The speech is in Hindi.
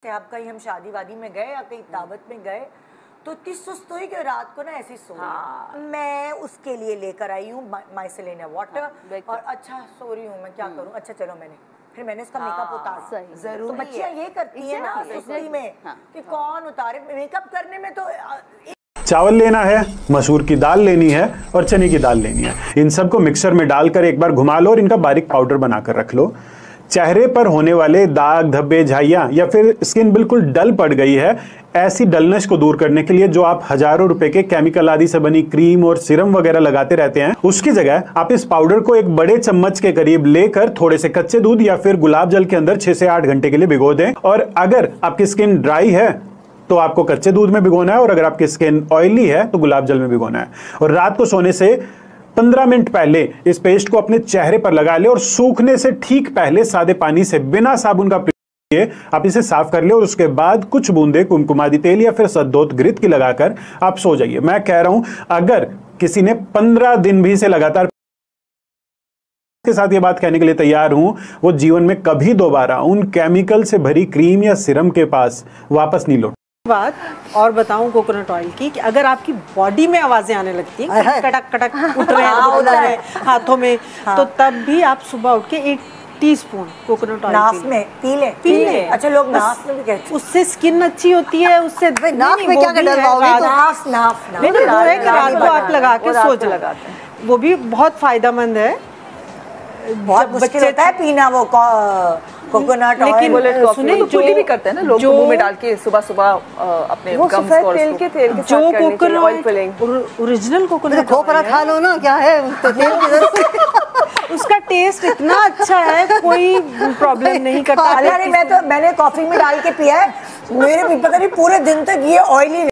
आप कहीं हम शादी वादी में गए या कहीं दावत में गए तो इतनी सुस्त हुई कि रात को ना ऐसी सो रही मैं उसके लिए लेकर आई हूँ माइसेलिना वाटर और अच्छा सो रही हूँ मैं क्या करूँ अच्छा चलो फिर मैंने उसका मेकअप उतार जरूर तो बच्चियाँ ये करती है ना सुस्ती में कि कौन उतारे मेकअप करने में तो चावल लेना है, मसूर की दाल लेनी है और चने की दाल लेनी है। इन सबको मिक्सर में डालकर एक बार घुमा लो और इनका बारीक पाउडर बनाकर रख लो। चेहरे पर होने वाले दाग धब्बे झाइयां या फिर स्किन बिल्कुल डल पड़ गई है, ऐसी डलनेस को दूर करने के लिए जो आप हजारों रुपए के केमिकल आदि से बनी क्रीम और सीरम वगैरह लगाते रहते हैं, उसकी जगह आप इस पाउडर को एक बड़े चम्मच के करीब लेकर थोड़े से कच्चे दूध या फिर गुलाब जल के अंदर 6 से 8 घंटे के लिए भिगो दें। और अगर आपकी स्किन ड्राई है तो आपको कच्चे दूध में भिगोना है और अगर आपकी स्किन ऑयली है तो गुलाब जल में भिगोना है। और रात को सोने से 15 मिनट पहले इस पेस्ट को अपने चेहरे पर लगा ले और सूखने से ठीक पहले सादे पानी से बिना साबुन का आप इसे साफ कर ले और उसके बाद कुछ बूंदे कुमकुमादी तेल या फिर सद्दोत घृत की लगाकर आप सो जाइए। मैं कह रहा हूं अगर किसी ने 15 दिन भी से लगातार के साथ ये बात कहने के लिए तैयार हूं, वो जीवन में कभी दोबारा उन केमिकल से भरी क्रीम या सिरम के पास वापस नहीं लौट। बात और बताऊं कोकोनट ऑयल की कि अगर आपकी बॉडी में आवाजें आने लगती हैं कटक कटक उठ रहे हैं हाथों में तो तब भी आप सुबह उठ के 1 टीस्पून कोकोनट ऑयल नाक में पी ले। अच्छा लोग नाक में भी कहते हैं उससे स्किन अच्छी होती है। उससे नाक में क्या डलवाओगे नहीं रात को आप लगा के सो जाओ, वो भी बहुत फायदेमंद है। बहुत मुश्किल होता है पीना वो कोकोनट लेकिन सुने तो कुटी भी करते हैं ना लोग मुंह में डाल के सुबह सुबह अपने गम्स और तेल के जो कोकोनट ओरिजिनल कोकोनट खोपरा खा लो ना क्या है तो तेल की जरूरत उसका टेस्ट इतना अच्छा है कोई प्रॉब्लम नहीं करता। मैंने कॉफी में डाल के पिया है मेरे पता नहीं पूरे दिन तक ये ऑयली